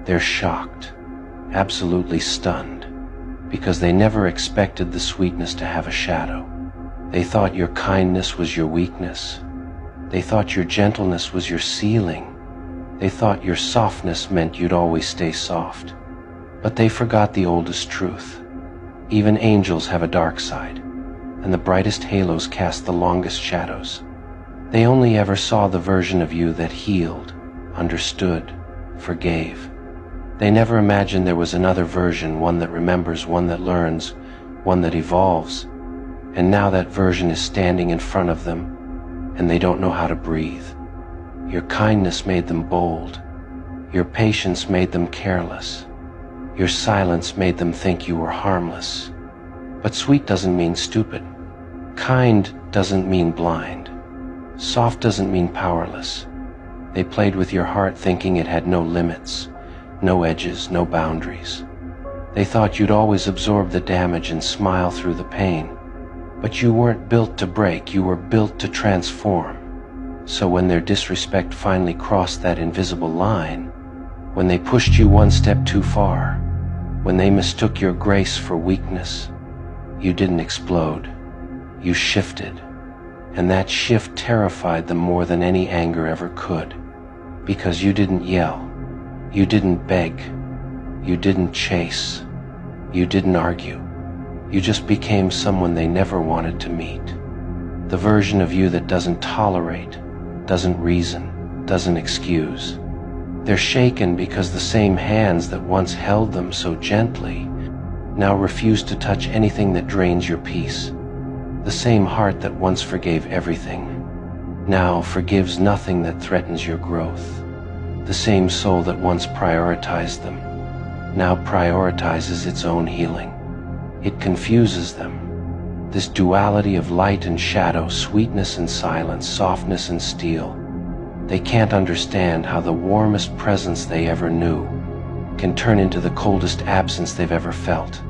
They're shocked, absolutely stunned, because they never expected the sweetness to have a shadow. They thought your kindness was your weakness. They thought your gentleness was your ceiling. They thought your softness meant you'd always stay soft. But they forgot the oldest truth. Even angels have a dark side, and the brightest halos cast the longest shadows. They only ever saw the version of you that healed, understood, forgave. They never imagined there was another version, one that remembers, one that learns, one that evolves. And now that version is standing in front of them, and they don't know how to breathe. Your kindness made them bold. Your patience made them careless. Your silence made them think you were harmless. But sweet doesn't mean stupid. Kind doesn't mean blind. Soft doesn't mean powerless. They played with your heart thinking it had no limits, no edges, no boundaries. They thought you'd always absorb the damage and smile through the pain. But you weren't built to break, you were built to transform. So when their disrespect finally crossed that invisible line, when they pushed you one step too far, when they mistook your grace for weakness, you didn't explode. You shifted. And that shift terrified them more than any anger ever could. Because you didn't yell. You didn't beg. You didn't chase. You didn't argue. You just became someone they never wanted to meet. The version of you that doesn't tolerate, doesn't reason, doesn't excuse. They're shaken because the same hands that once held them so gently now refuse to touch anything that drains your peace. The same heart that once forgave everything now forgives nothing that threatens your growth. The same soul that once prioritized them now prioritizes its own healing. It confuses them. This duality of light and shadow, sweetness and silence, softness and steel. They can't understand how the warmest presence they ever knew can turn into the coldest absence they've ever felt.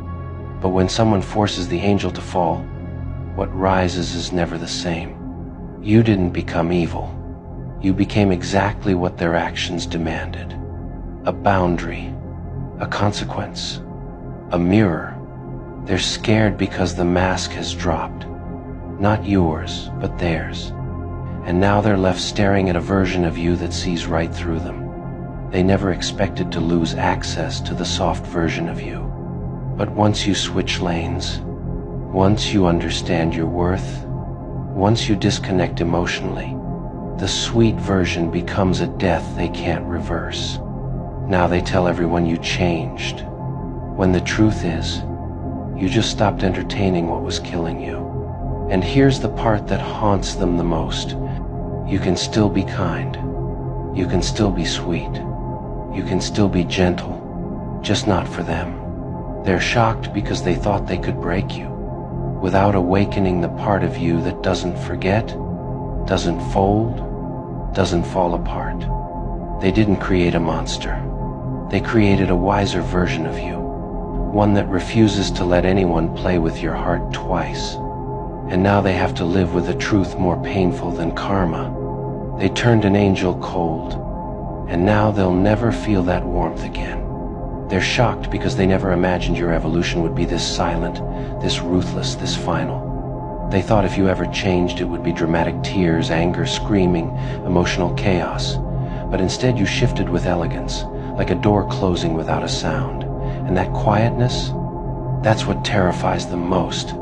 But when someone forces the angel to fall, what rises is never the same. You didn't become evil. You became exactly what their actions demanded. A boundary, a consequence, a mirror. They're scared because the mask has dropped. Not yours, but theirs. And now they're left staring at a version of you that sees right through them. They never expected to lose access to the soft version of you. But once you switch lanes, once you understand your worth, once you disconnect emotionally, the sweet version becomes a death they can't reverse. Now they tell everyone you changed, when the truth is, you just stopped entertaining what was killing you. And here's the part that haunts them the most. You can still be kind. You can still be sweet. You can still be gentle, just not for them. They're shocked because they thought they could break you, without awakening the part of you that doesn't forget, doesn't fold, doesn't fall apart. They didn't create a monster. They created a wiser version of you, one that refuses to let anyone play with your heart twice. And now they have to live with a truth more painful than karma. They turned an angel cold, and now they'll never feel that warmth again. They're shocked because they never imagined your evolution would be this silent, this ruthless, this final. They thought if you ever changed, it would be dramatic tears, anger, screaming, emotional chaos. But instead you shifted with elegance, like a door closing without a sound. And that quietness, that's what terrifies them most.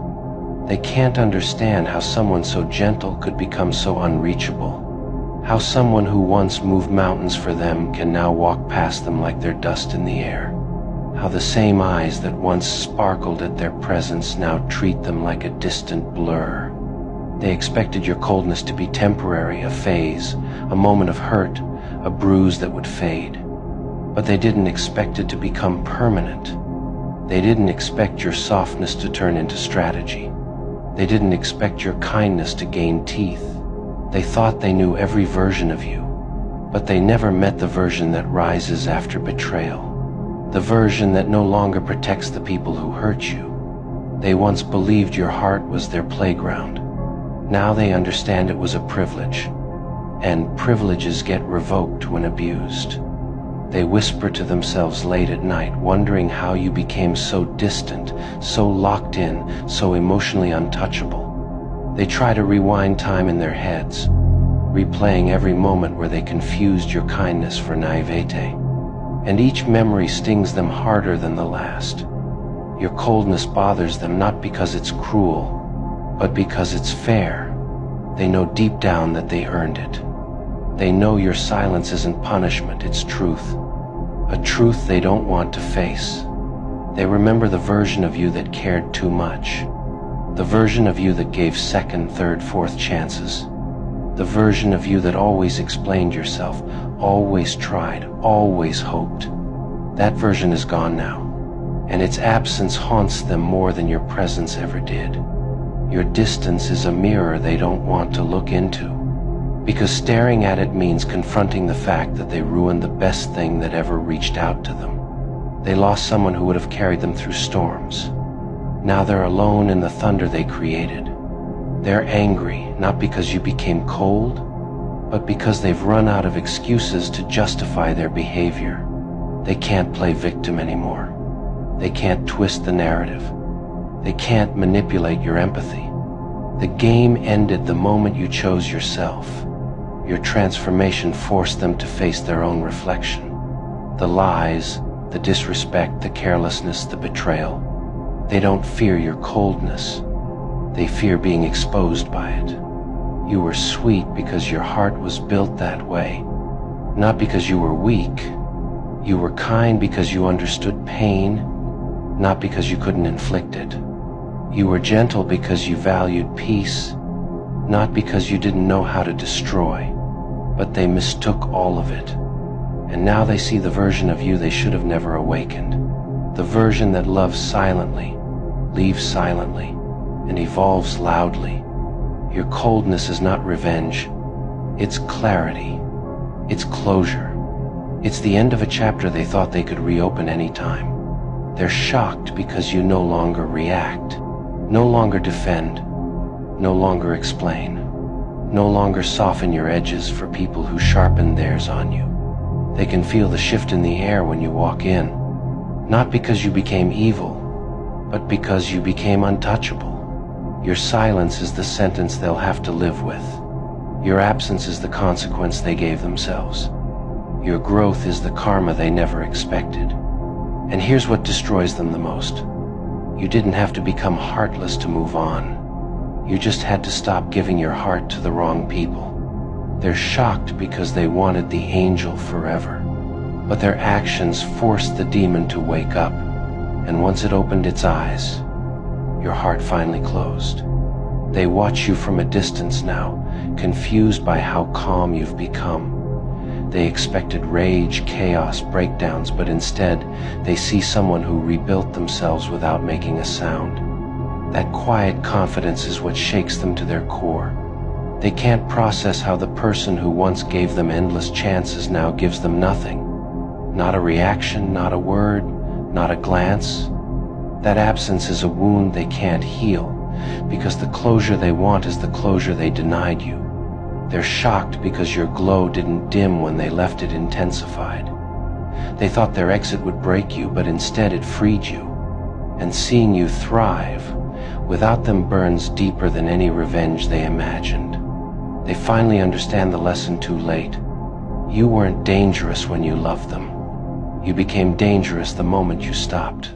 They can't understand how someone so gentle could become so unreachable. How someone who once moved mountains for them can now walk past them like they're dust in the air. How the same eyes that once sparkled at their presence now treat them like a distant blur. They expected your coldness to be temporary, a phase, a moment of hurt, a bruise that would fade. But they didn't expect it to become permanent. They didn't expect your softness to turn into strategy. They didn't expect your kindness to gain teeth. They thought they knew every version of you, but they never met the version that rises after betrayal. The version that no longer protects the people who hurt you. They once believed your heart was their playground. Now they understand it was a privilege, and privileges get revoked when abused. They whisper to themselves late at night, wondering how you became so distant, so locked in, so emotionally untouchable. They try to rewind time in their heads, replaying every moment where they confused your kindness for naivete. And each memory stings them harder than the last. Your coldness bothers them not because it's cruel, but because it's fair. They know deep down that they earned it. They know your silence isn't punishment, it's truth. A truth they don't want to face. They remember the version of you that cared too much. The version of you that gave second, third, fourth chances. The version of you that always explained yourself, always tried, always hoped. That version is gone now, and its absence haunts them more than your presence ever did. Your distance is a mirror they don't want to look into, because staring at it means confronting the fact that they ruined the best thing that ever reached out to them. They lost someone who would have carried them through storms. Now they're alone in the thunder they created. They're angry, not because you became cold, but because they've run out of excuses to justify their behavior. They can't play victim anymore. They can't twist the narrative. They can't manipulate your empathy. The game ended the moment you chose yourself. Your transformation forced them to face their own reflection. The lies, the disrespect, the carelessness, the betrayal. They don't fear your coldness. They fear being exposed by it. You were sweet because your heart was built that way, not because you were weak. You were kind because you understood pain, not because you couldn't inflict it. You were gentle because you valued peace, not because you didn't know how to destroy. But they mistook all of it. And now they see the version of you they should have never awakened. The version that loves silently, leaves silently, and evolves loudly. Your coldness is not revenge. It's clarity. It's closure. It's the end of a chapter they thought they could reopen any time. They're shocked because you no longer react, no longer defend, no longer explain, no longer soften your edges for people who sharpen theirs on you. They can feel the shift in the air when you walk in, not because you became evil, but because you became untouchable. Your silence is the sentence they'll have to live with. Your absence is the consequence they gave themselves. Your growth is the karma they never expected. And here's what destroys them the most. You didn't have to become heartless to move on. You just had to stop giving your heart to the wrong people. They're shocked because they wanted the angel forever. But their actions forced the demon to wake up. And once it opened its eyes, your heart finally closed. They watch you from a distance now, confused by how calm you've become. They expected rage, chaos, breakdowns, but instead, they see someone who rebuilt themselves without making a sound. That quiet confidence is what shakes them to their core. They can't process how the person who once gave them endless chances now gives them nothing. Not a reaction, not a word, not a glance. That absence is a wound they can't heal, because the closure they want is the closure they denied you. They're shocked because your glow didn't dim when they left it intensified. They thought their exit would break you, but instead it freed you. And seeing you thrive without them burns deeper than any revenge they imagined. They finally understand the lesson too late. You weren't dangerous when you loved them. You became dangerous the moment you stopped.